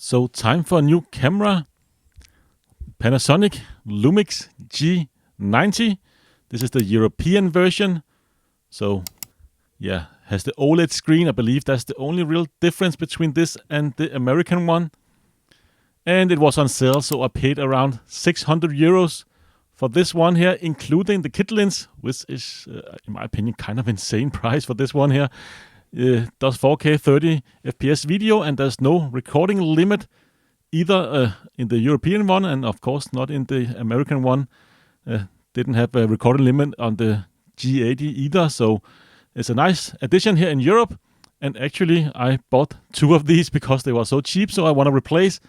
So time for a new camera. Panasonic Lumix G90. This is the European version. So yeah, has the OLED screen. I believe that's the only real difference between this and the American one. And it was on sale, so I paid around 600 euros for this one here, including the kit lens, which is, in my opinion, kind of insane price for this one here. Does 4K 30 FPS video, and there's no recording limit either in the European one, and of course not in the American one. Didn't have a recording limit on the G80 either, so it's a nice addition here in Europe. And actually, I bought two of these because they were so cheap, so I want to replace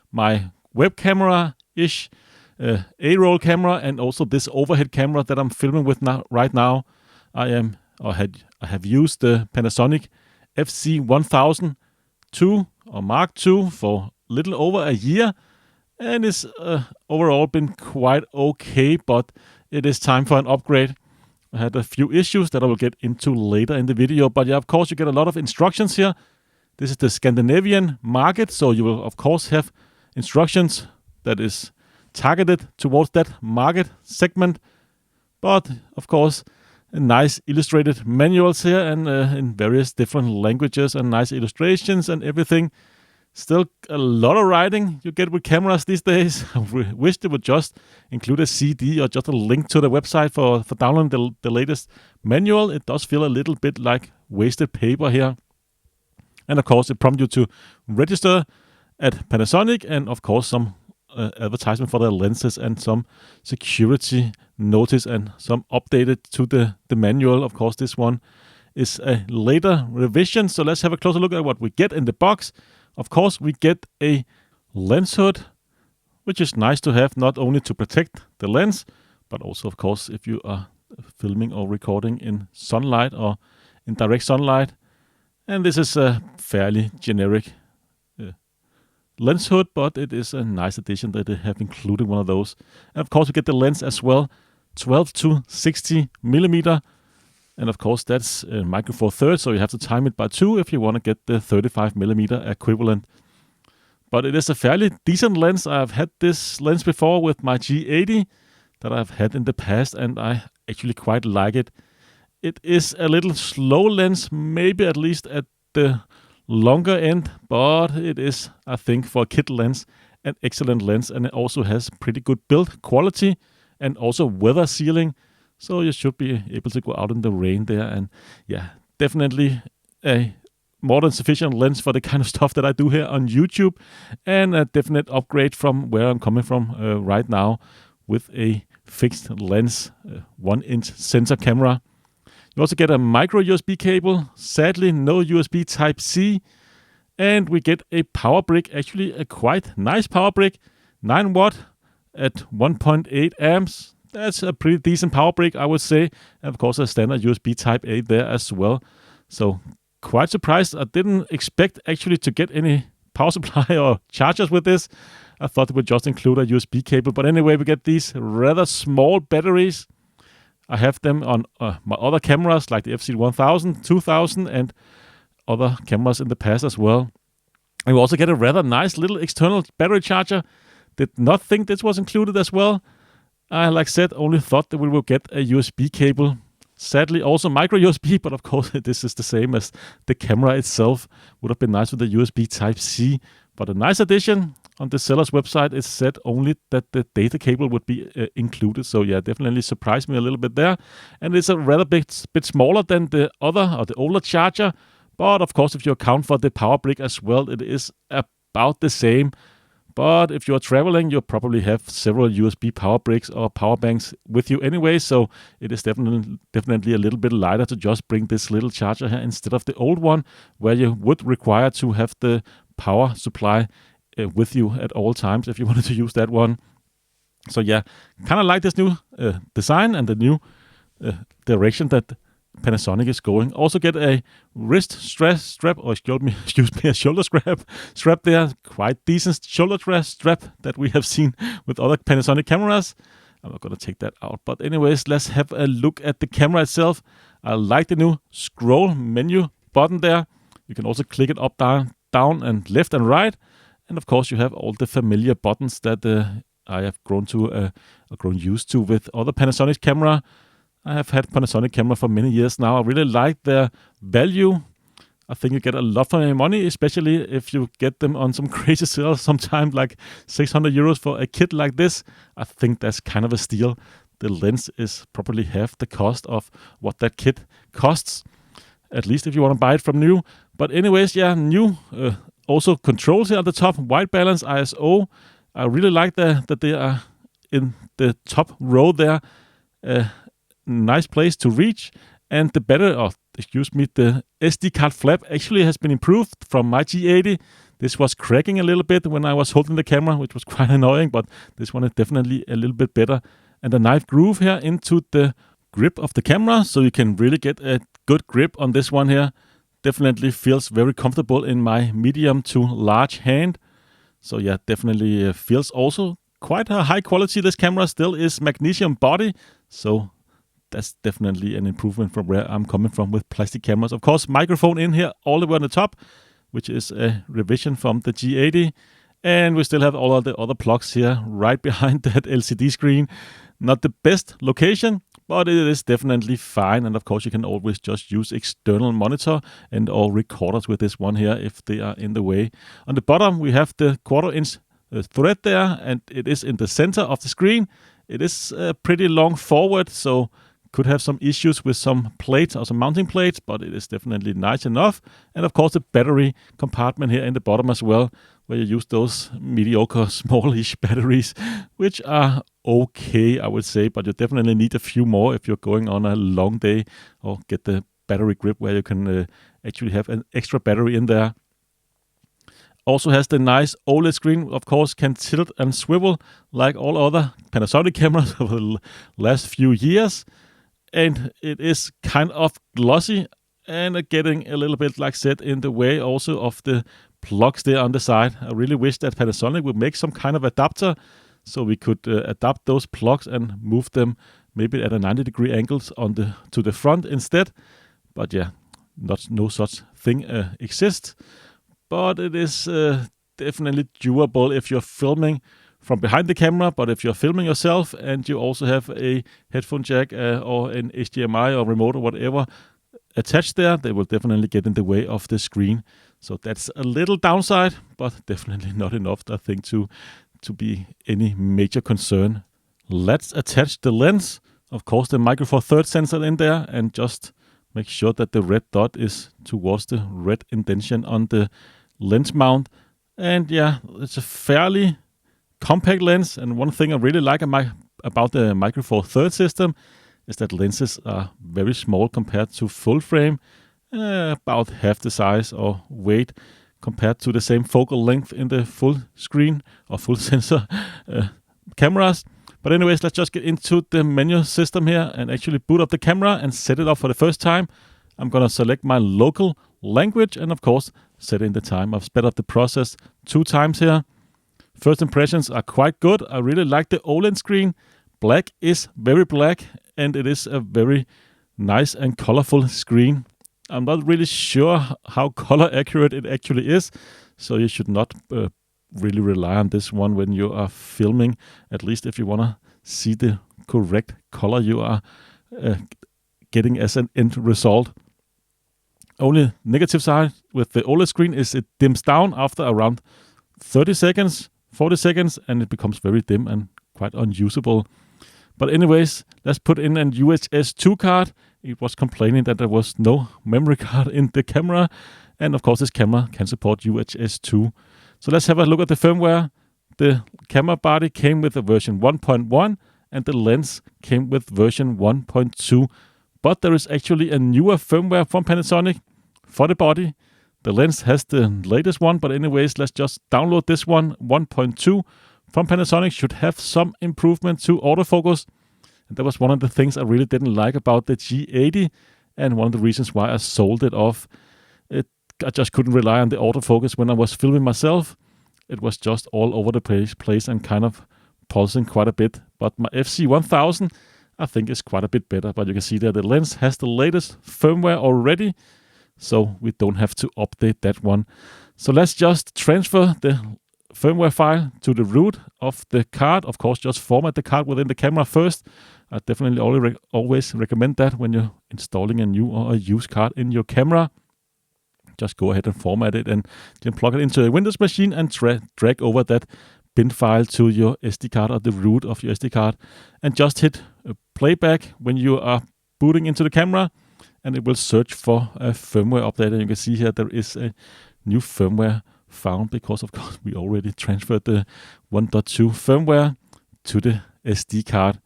my web camera-ish A-roll camera and also this overhead camera that I'm filming with right now. I have used the Panasonic FC1000 II or Mark II for little over a year, and it's overall been quite okay, but it is time for an upgrade. I had a few issues that I will get into later in the video, but yeah, of course you get a lot of instructions here. This is the Scandinavian market, so you will of course have instructions that is targeted towards that market segment, but of course nice illustrated manuals here and in various different languages and nice illustrations and everything. Still a lot of writing you get with cameras these days. I wish they would just include a CD or just a link to the website for downloading the latest manual. It does feel a little bit like wasted paper here. And of course it prompts you to register at Panasonic, and of course some advertisement for their lenses and some security notice and some updated to the manual. Of course this one is a later revision, so let's have a closer look at what we get in the box. Of course we get a lens hood, which is nice to have, not only to protect the lens, but also of course if you are filming or recording in sunlight or in direct sunlight. And this is a fairly generic lens hood, but it is a nice addition that they have included one of those. And of course we get the lens as well, 12 to 60 millimeter, and of course that's micro four thirds, so you have to time it by 2 if you want to get the 35 millimeter equivalent. But it is a fairly decent lens. I've had this lens before with my G80 that I've had in the past, and I actually quite like it. It is a little slow lens, maybe at least at the longer end, but it is, I think, for a kit lens, an excellent lens, and it also has pretty good build quality and also weather sealing, so you should be able to go out in the rain there. And yeah, definitely a more than sufficient lens for the kind of stuff that I do here on YouTube, and a definite upgrade from where I'm coming from right now with a fixed lens 1-inch sensor camera. You also get a micro USB cable, sadly no USB Type-C, and we get a power brick, actually a quite nice power brick, 9 watt at 1.8 amps. That's a pretty decent power brick, I would say, and of course a standard USB Type-A there as well. So quite surprised. I didn't expect actually to get any power supply or chargers with this. I thought it would just include a USB cable, but anyway, we get these rather small batteries. I have them on my other cameras like the FC1000, 2000 and other cameras in the past as well. And we also get a rather nice little external battery charger. Did not think this was included as well. I, like said, only thought that we will get a USB cable. Sadly also micro USB, but of course this is the same as the camera itself. Would have been nice with the USB Type-C, but a nice addition. On the seller's website, it said only that the data cable would be included. So yeah, definitely surprised me a little bit there. And it's a rather bit smaller than the other or the older charger. But of course, if you account for the power brick as well, it is about the same. But if you're traveling, you'll probably have several USB power bricks or power banks with you anyway. So it is definitely a little bit lighter to just bring this little charger here instead of the old one, where you would require to have the power supply with you at all times if you wanted to use that one. So yeah, kind of like this new design and the new direction that Panasonic is going. Also get a wrist strap, or excuse me, a shoulder strap there. Quite decent shoulder strap that we have seen with other Panasonic cameras. I'm not going to take that out. But anyways, let's have a look at the camera itself. I like the new scroll menu button there. You can also click it up, down and left and right. And of course, you have all the familiar buttons that I have grown used to with other Panasonic camera. I have had Panasonic camera for many years now. I really like their value. I think you get a lot for your money, especially if you get them on some crazy sale sometime, like 600 euros for a kit like this. I think that's kind of a steal. The lens is probably half the cost of what that kit costs, at least if you want to buy it from new. But anyways, yeah, new. Also controls here at the top, white balance, ISO. I really like that they are in the top row there. Nice place to reach. And the the SD card flap actually has been improved from my G80. This was cracking a little bit when I was holding the camera, which was quite annoying, but this one is definitely a little bit better. And a nice groove here into the grip of the camera, so you can really get a good grip on this one here. Definitely feels very comfortable in my medium to large hand. So yeah, definitely feels also quite a high quality. This camera still is magnesium body, so that's definitely an improvement from where I'm coming from with plastic cameras. Of course, microphone in here all the way on the top, which is a revision from the G80. And we still have all of the other plugs here right behind that LCD screen. Not the best location, but it is definitely fine. And of course, you can always just use external monitor and or recorders with this one here if they are in the way. On the bottom, we have the 1/4 inch thread there, and it is in the center of the screen. It is pretty long forward, so could have some issues with some plates or some mounting plates, but it is definitely nice enough. And of course, the battery compartment here in the bottom as well, where you use those mediocre smallish batteries, which are okay, I would say, but you definitely need a few more if you're going on a long day or get the battery grip where you can actually have an extra battery in there. Also has the nice OLED screen, of course, can tilt and swivel like all other Panasonic cameras over the last few years. And it is kind of glossy and getting a little bit, like said, in the way also of the plugs there on the side. I really wish that Panasonic would make some kind of adapter so we could adapt those plugs and move them maybe at a 90-degree angles to the front instead. But yeah, no such thing exists. But it is definitely doable if you're filming from behind the camera, but if you're filming yourself and you also have a headphone jack or an HDMI or remote or whatever attached there, they will definitely get in the way of the screen. So that's a little downside, but definitely not enough, I think, to be any major concern. Let's attach the lens. Of course, the Micro Four Thirds sensor in there, and just make sure that the red dot is towards the red indentation on the lens mount. And yeah, it's a fairly compact lens, and one thing I really like about the Micro Four Thirds system is that lenses are very small compared to full frame, about half the size or weight compared to the same focal length in the full screen or full sensor cameras. But anyways, let's just get into the menu system here and actually boot up the camera and set it up for the first time. I'm gonna select my local language and of course set in the time. I've sped up the process 2 times here. First impressions are quite good. I really like the OLED screen. Black is very black, and it is a very nice and colorful screen. I'm not really sure how color accurate it actually is, so you should not really rely on this one when you are filming, at least if you want to see the correct color you are getting as an end result. Only negative side with the OLED screen is it dims down after around 30 seconds, 40 seconds, and it becomes very dim and quite unusable. But anyways, let's put in an UHS 2 card. It was complaining that there was no memory card in the camera. And of course, this camera can support UHS 2. So let's have a look at the firmware. The camera body came with a version 1.1 and the lens came with version 1.2. But there is actually a newer firmware from Panasonic for the body. The lens has the latest one, but anyways, let's just download this one. 1.2 from Panasonic should have some improvement to autofocus. And that was one of the things I really didn't like about the G80, and one of the reasons why I sold it off. I just couldn't rely on the autofocus when I was filming myself. It was just all over the place and kind of pulsing quite a bit. But my FC1000, I think, is quite a bit better. But you can see that the lens has the latest firmware already, so we don't have to update that one. So let's just transfer the firmware file to the root of the card. Of course, just format the card within the camera first. I definitely always recommend that when you're installing a new or a used card in your camera. Just go ahead and format it and then plug it into a Windows machine and drag over that bin file to your SD card or the root of your SD card. And just hit playback when you are booting into the camera, and it will search for a firmware update. And you can see here there is a new firmware found because, of course, we already transferred the 1.2 firmware to the SD card.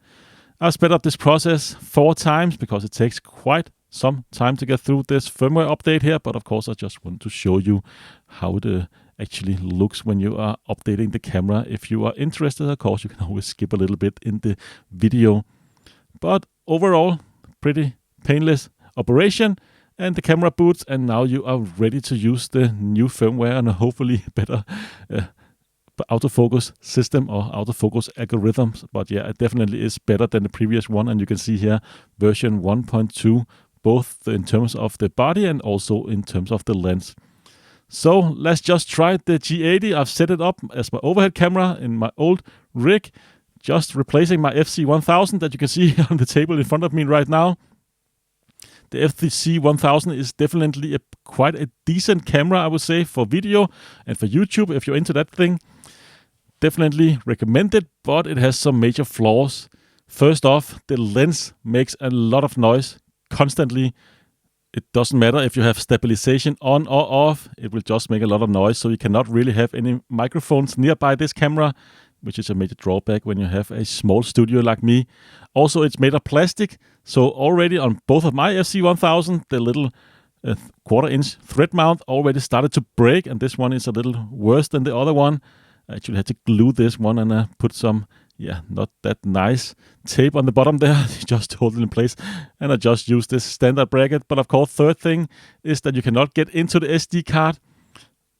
I've sped up this process 4 times because it takes quite some time to get through this firmware update here. But of course, I just want to show you how it actually looks when you are updating the camera. If you are interested, of course, you can always skip a little bit in the video. But overall, pretty painless operation. And the camera boots, and now you are ready to use the new firmware and hopefully better autofocus system or autofocus algorithms. But yeah, it definitely is better than the previous one. And you can see here version 1.2, both in terms of the body and also in terms of the lens. So let's just try the G80. I've set it up as my overhead camera in my old rig, just replacing my FZ1000 that you can see on the table in front of me right now. The FZ1000 is definitely quite a decent camera, I would say, for video and for YouTube. If you're into that thing, definitely recommend it, but it has some major flaws. First off, the lens makes a lot of noise constantly. It doesn't matter if you have stabilization on or off, it will just make a lot of noise. So you cannot really have any microphones nearby this camera, which is a major drawback when you have a small studio like me. Also, it's made of plastic, so already on both of my FZ1000, the little 1/4 inch thread mount already started to break, and this one is a little worse than the other one. I actually had to glue this one and put some, not that nice tape on the bottom there, just to hold it in place, and I just used this standard bracket. But of course, third thing is that you cannot get into the SD card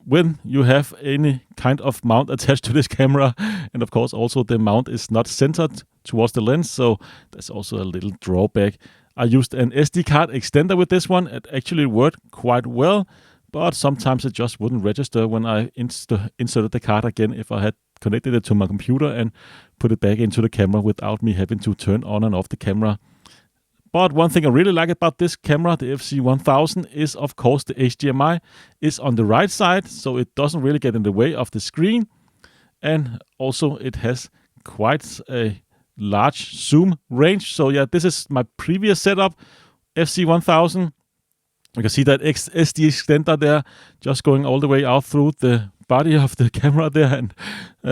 when you have any kind of mount attached to this camera. And of course, also the mount is not centered towards the lens, so that's also a little drawback. I used an SD card extender with this one. It actually worked quite well, but sometimes it just wouldn't register when I inserted the card again if I had connected it to my computer and put it back into the camera without me having to turn on and off the camera. But one thing I really like about this camera, the FZ1000, is of course the HDMI is on the right side, so it doesn't really get in the way of the screen. And also it has quite a large zoom range. So yeah, this is my previous setup, FZ1000. You can see that SD extender there, just going all the way out through the body of the camera there, and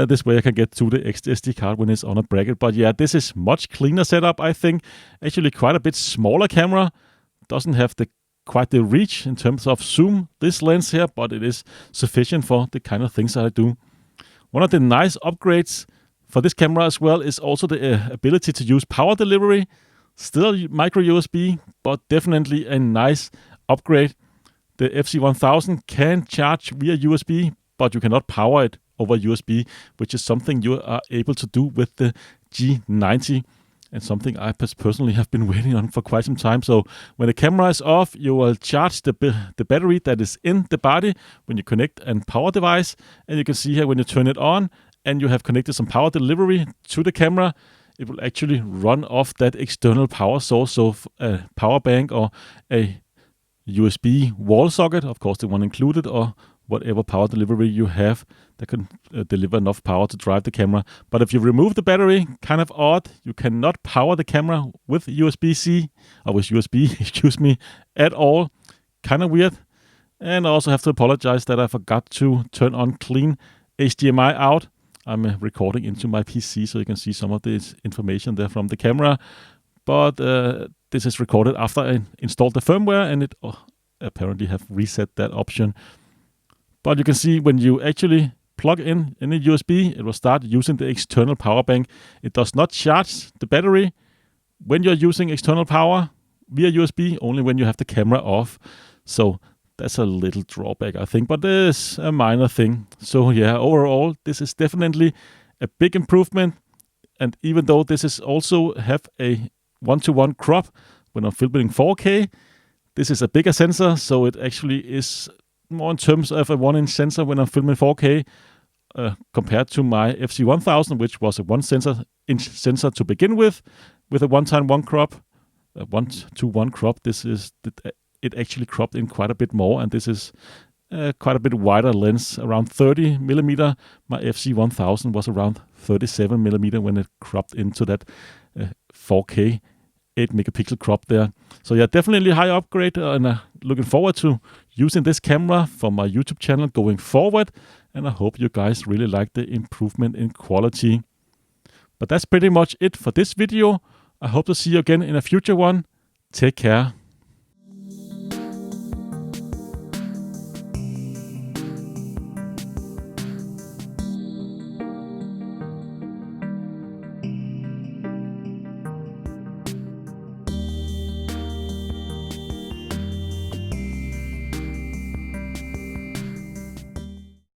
this way I can get to the SD card when it's on a bracket. But yeah, this is much cleaner setup, I think. Actually quite a bit smaller camera, doesn't have quite the reach in terms of zoom, this lens here, but it is sufficient for the kind of things that I do. One of the nice upgrades for this camera as well is also the ability to use power delivery. Still micro USB, but definitely a nice upgrade. The FZ1000 can charge via USB, but you cannot power it over USB, which is something you are able to do with the G90, and something I personally have been waiting on for quite some time. So when the camera is off, you will charge the battery that is in the body when you connect a power device, and you can see here when you turn it on and you have connected some power delivery to the camera, it will actually run off that external power source, so a power bank or a USB wall socket, of course the one included, or whatever power delivery you have that can deliver enough power to drive the camera. But if you remove the battery, kind of odd, you cannot power the camera with USB-C, or with USB, excuse me, at all. Kind of weird. And I also have to apologize that I forgot to turn on clean HDMI out. I'm recording into my PC, so you can see some of this information there from the camera. But this is recorded after I installed the firmware, and it apparently have reset that option. But you can see when you actually plug in any USB, it will start using the external power bank. It does not charge the battery when you're using external power via USB, only when you have the camera off. So that's a little drawback, I think, but it's a minor thing. So yeah, overall, this is definitely a big improvement. And even though this is also have a 1:1 crop when I'm filming 4K, this is a bigger sensor, so it actually is more in terms of a 1-inch sensor when I'm filming 4K. compared to my FC1000, which was a 1-inch sensor to begin with a 1x1 crop, 1:1 crop. It actually cropped in quite a bit more, and this is quite a bit wider lens, around 30 millimeter. My FC1000 was around 37 millimeter when it cropped into that 4K 8 megapixel crop there. So yeah, definitely high upgrade, and looking forward to using this camera for my YouTube channel going forward. And I hope you guys really like the improvement in quality. But that's pretty much it for this video. I hope to see you again in a future one. Take care.